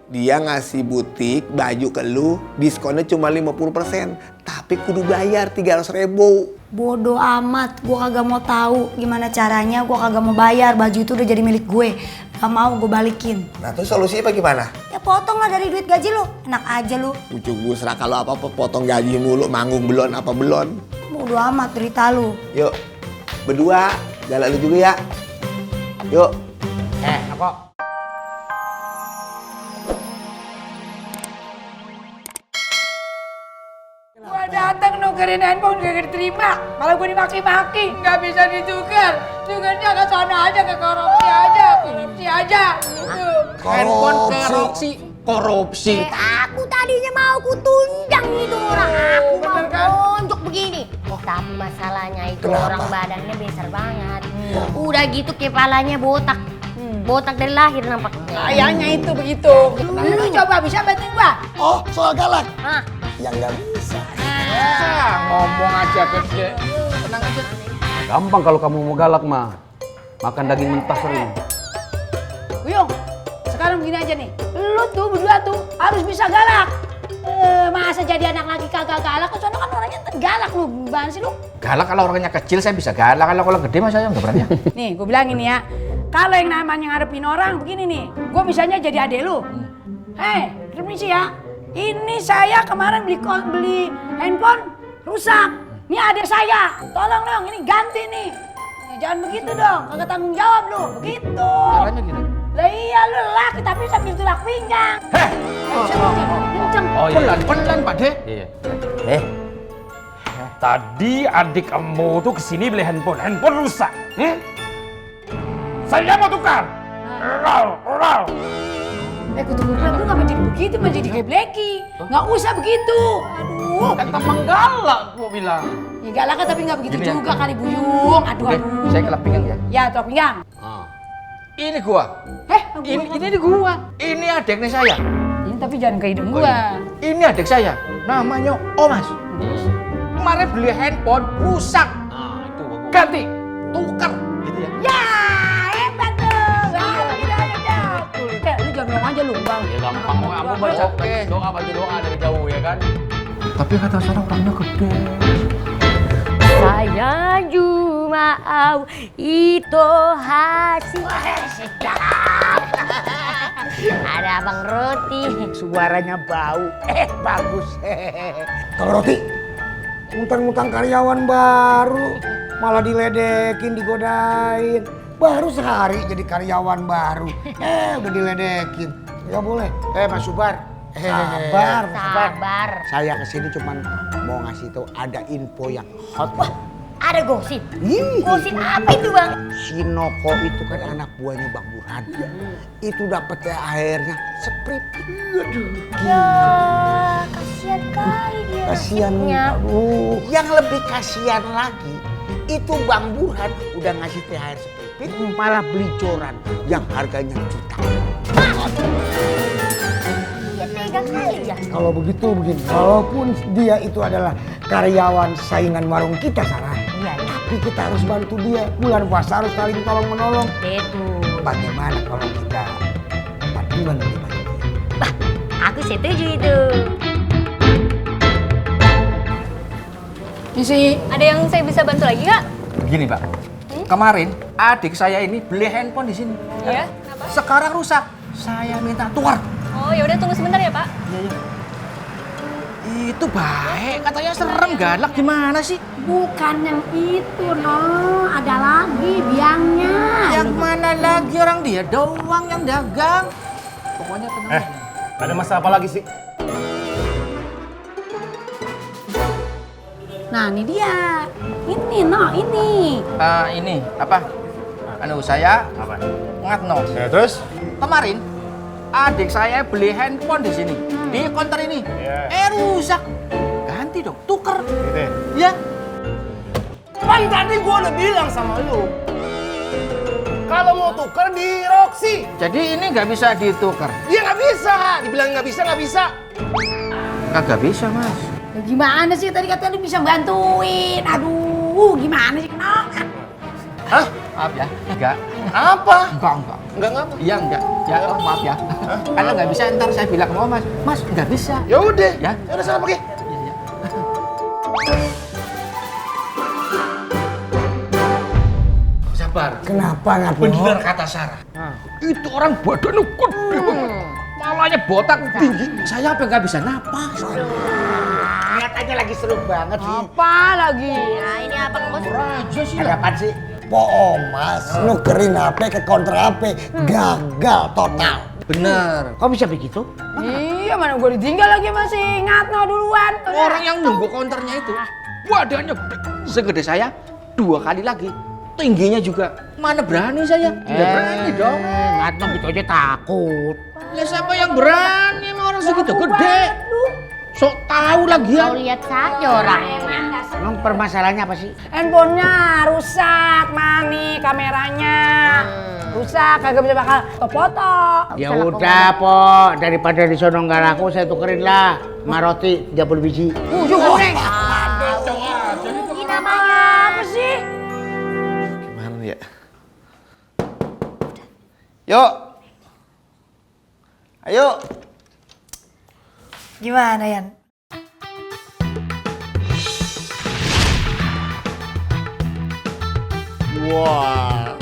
Dia ngasih butik baju ke lu, diskonnya cuma 50%. Tapi kudu bayar 300.000. Bodoh amat, gue kagak mau tahu gimana caranya, gue kagak mau bayar. Baju itu udah jadi milik gue, gak mau gue balikin. Nah terus solusinya bagaimana? Ya potong lah dari duit gaji lu, enak aja lu. Pucuk busra kalau apa-apa potong gaji mulu, manggung belon apa belon. Bodoh amat derita lu. Yuk, berdua, jalan lu juga ya. Yuk. Apa? Gua datang nukerin handphone gak diterima, malah gua dimaki-maki, nggak bisa ditukar. Tukernya ke sana aja, ke korupsi aja. Gitu. Handphone korupsi. Aku tadinya mau ku tunjang itu orang, aku mau bener kan? tonjok begini. Tapi masalahnya itu orang badannya besar banget. Udah gitu kepalanya botak. Botak dari lahir nampaknya. Kayaknya itu begitu. Lu coba bisa bantuin gua? Oh, soal galak. Hah? Yang nggak bisa. Ngomong aja gede. Tenang aja. Gampang kalau kamu mau galak mah. Makan daging mentah sering. Buyung, sekarang begini aja nih. Lu tuh berdua tuh harus bisa galak. Masa jadi anak lagi kagak galak? Soalnya kan orangnya galak lu. Gimana sih lu? Galak kalau orangnya kecil saya bisa galak, kalau gede mah saya nggak berani. Nih, gue bilangin ya. Kalau yang namanya ngadepin orang begini nih, gue misalnya jadi adek lu. Hei, permisi ya. Ini saya kemarin beli handphone rusak. Ini adek saya. Tolong dong, ini ganti nih. Jangan begitu dong, kagak tanggung jawab lu. Begitu. Caranya gini. Lah iya lu lelaki tapi sambil tulak pinggang. Kenceng. Oh iya. Pelan Pak De. Iya. Tadi adik kamu tuh kesini beli handphone rusak. Saya mau tukar. Ral. Kutu lu ngapa jadi begitu, mah jadi kayak Blacky. Nggak usah begitu. Aduh. Kan tamang galak gua bilang. Ya galak kan tapi nggak begitu Gini ya? juga kali Buyung. Aduh. Saya kelap pinggang ya. Ya, tulak pinggang. Ini gua. Ini gua. Ini adiknya saya. Ini tapi jangan ke hidung gua. Ini adik saya. Namanya Omas. Kemarin beli handphone rusak. Nah, itu bagus. Ganti. Tukar. Gitu ya. Ya, hebat tuh. Lu jangan ngomong aja lu, Bang. Ya gampang mau kamu baca doa dari jauh ya kan. Tapi kata seorang orangnya gede. Saya cuma itu hasil. Ada abang roti. Suaranya bau, bagus. Kalau roti, Ngutang-ngutang karyawan baru, malah diledekin, digodain. Baru sehari jadi karyawan baru, udah diledekin. Gak boleh. Mas Subar, Sabar. Saya kesini cuman mau ngasih tahu ada info yang hot. Ada gosip. Ih, Gosip apa itu bang? Si Noko itu kan anak buahnya Bang Burhan. Itu dapat THR-nya sprint. Ya, kasihan kali dia. Kasihan. nasibnya. Aduh. Yang lebih kasihan lagi, itu Bang Burhan udah ngasih THR sprint, malah beli joran yang harganya juta. Ya tega kali ya. Kalau begitu begini, walaupun dia itu adalah karyawan saingan warung kita Sarah, Iya. tapi kita harus bantu dia. Bulan puasa harus saling tolong menolong. Betul. Bagaimana kalau kita patungan beli baju dia? Bah, aku setuju itu. Isi. Ada yang saya bisa bantu lagi kak? Begini Pak, kemarin adik saya ini beli handphone di sini. Iya. Kenapa? Sekarang rusak, saya minta tukar. Oh ya udah tunggu sebentar ya pak. Itu baik, katanya serem galak gimana sih? Bukan yang itu, no. Ada lagi biangnya. Yang mana lagi orang dia doang yang dagang. Pokoknya tenang. Ada masalah apa lagi sih? Nah, ini dia. Ini, no, ini. Ini apa? Saya Apa? ngatno. Ya terus? Kemarin adik saya beli handphone di sini, di konter ini. Iya. Rusak. Ganti dong, tuker. Gitu ya? Ya. Kan tadi gua udah bilang sama lu. Kalau mau tuker di Roxy. Jadi ini nggak bisa ditukar. Dia nggak bisa. Dibilang nggak bisa. Kagak bisa mas. Ya, gimana sih tadi katanya lu bisa bantuin? Aduh, gimana sih kenapa? Hah? Maaf ya. Enggak. Apa? Enggak. Enggak ngapa? Iya enggak. Ya oh, maaf ya. Karena nggak bisa ntar saya bilang sama Mas. Mas nggak bisa. Ya udah. Ya. Ya udah sana pergi. Iya. Sabar. Kenapa nggak Bener kata Sarah. Itu orang badannya gede banget. Malahnya botak tinggi. Saya apa nggak bisa napas. Lihat aja lagi seru banget sih. Apa lagi? Nah ini apa bos? Raja sih. Ada apaan sih? Po Omas, nukerin HP ke counter HP, gagal total. Bener. Kok bisa begitu? Iya, mana gue ditinggal lagi masih ingat no duluan. Orang yang nunggu counternya itu badannya gede. Segede saya 2 kali lagi. Tingginya juga. Mana berani saya? Tidak berani dong. Ngatno gitu aja takut. Ya siapa yang berani sama orang segitu gede? Sok tahu lagi ya. Kau lihat saja orangnya. Emang permasalahannya apa sih? Handphonenya rusak, Mani, kameranya rusak, kagak bisa bakal foto. Ya udah, Po. Daripada di sono nggak laku, saya tukerin lah. Sama roti 30 biji. Goreng. Ini namanya Apa sih? Gimana ya? Yuk. Ayo. Gimana, Yan? Wah.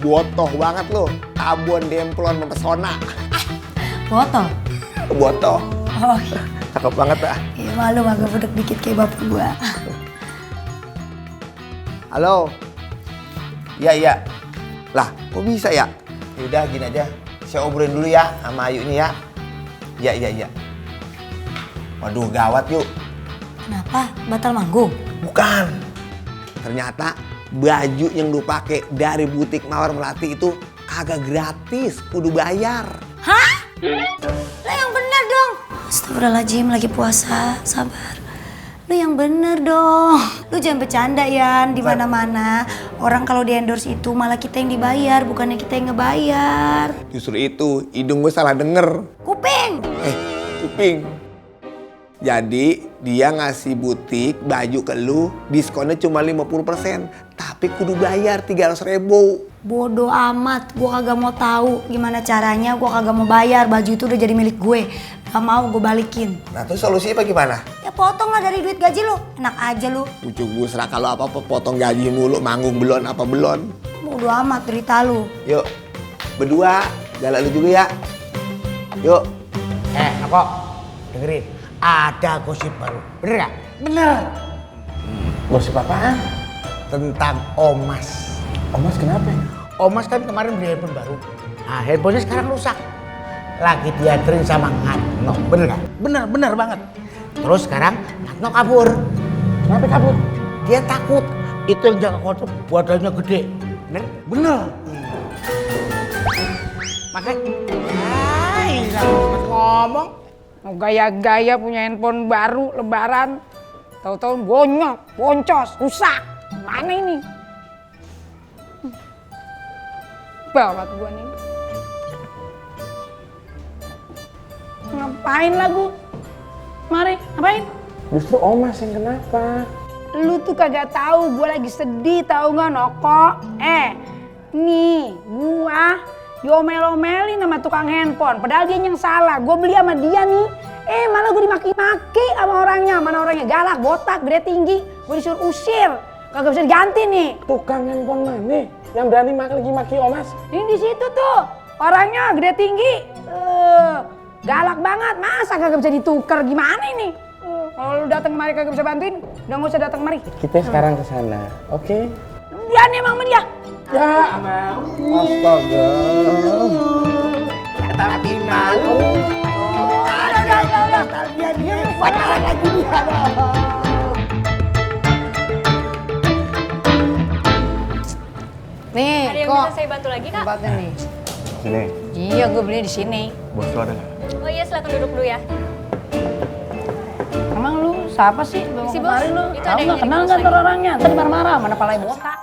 Botoh banget lo. Abon demplon mempesona. Botol. Botoh. Oh, iya. Cakep banget ah. Iya, malu agak budek dikit kayak bapak gua. Halo. Iya. Lah, kok bisa ya? Yaudah gini aja. Saya obrolin dulu ya sama Ayu nih ya. Iya. Waduh, gawat yuk. Kenapa? Batal manggung? Bukan. Ternyata baju yang lu pakai dari butik Mawar Melati itu kagak gratis, kudu bayar. Hah? Lo yang bener dong. Astagfirullahaladzim, lagi puasa, sabar. Lu yang bener dong. Lu jangan bercanda ya di mana-mana. Orang kalau di endorse itu malah kita yang dibayar, bukannya kita yang ngebayar. Justru itu, hidung gue salah denger. Kuping. Kuping. Jadi dia ngasih butik baju ke lu, diskonnya cuma 50%. Tapi kudu bayar 300.000. Bodoh amat, gua kagak mau tahu gimana caranya, gua kagak mau bayar. Baju itu udah jadi milik gue. Gak mau gue balikin. Nah terus solusinya apa gimana? Ya potong lah dari duit gaji lu. Enak aja lu. Ucuk busra kalau apa-apa potong gaji mulu, manggung belon apa belon. Bodoh amat derita lu. Yuk, berdua, galak lu juga ya. Yuk. Kok dengerin. Ada gosip baru. Bener gak? Bener. Gosip apaan? Tentang Omas. Omas kenapa? Omas kan kemarin beli handphone baru. Nah, handphonenya sekarang rusak. Lagi dianterin sama Ngatno. Bener gak? Bener banget. Terus sekarang Ngatno kabur. Kenapa kabur? Dia takut. Itu yang jaga konter badannya gede. Bener? Makanya... Ngomong. Mau gaya-gaya punya handphone baru lebaran. Tahu-tahu bonyok, boncos, rusak. Mana ini? Bawat gua nih. Ngapain lagu? Mari, ngapain? Justru Omas yang kenapa? Lu tuh kagak tahu gua lagi sedih, tahu nggak Noko? Nih gua diomel-omelin sama tukang handphone. Padahal dia yang salah. Gua beli sama dia nih. Malah gua dimaki-maki sama orangnya. Mana orangnya galak, botak, gede tinggi. Gua disuruh usir. Kagak bisa diganti nih. Tukang handphone mana yang berani maki Omas? Ini di situ tuh. Orangnya gede tinggi. Galak banget. Masa kagak bisa ditukar? Gimana ini? Kalau lu datang kemari kagak bisa bantuin, udah nggak usah datang kemari. Kita sekarang ke sana, oke? Berani emang sama dia. Ya, astaga. Kata lagi malu. Dia pacaran lagi dia. Nih, Ada yang kok bisa saya bantu lagi, Kak? tempatnya nih. Sini, Iya, gue beli di sini. bos lu ada nggak? Oh iya, silakan duduk dulu ya. Emang lu siapa sih? Bawa Misi, kemari Bos. lu. Itu Tahu ada yang nggak? nyari Kenal bos nggak lagi. ntar orangnya? Tadi marah-marah, mana palanya botak.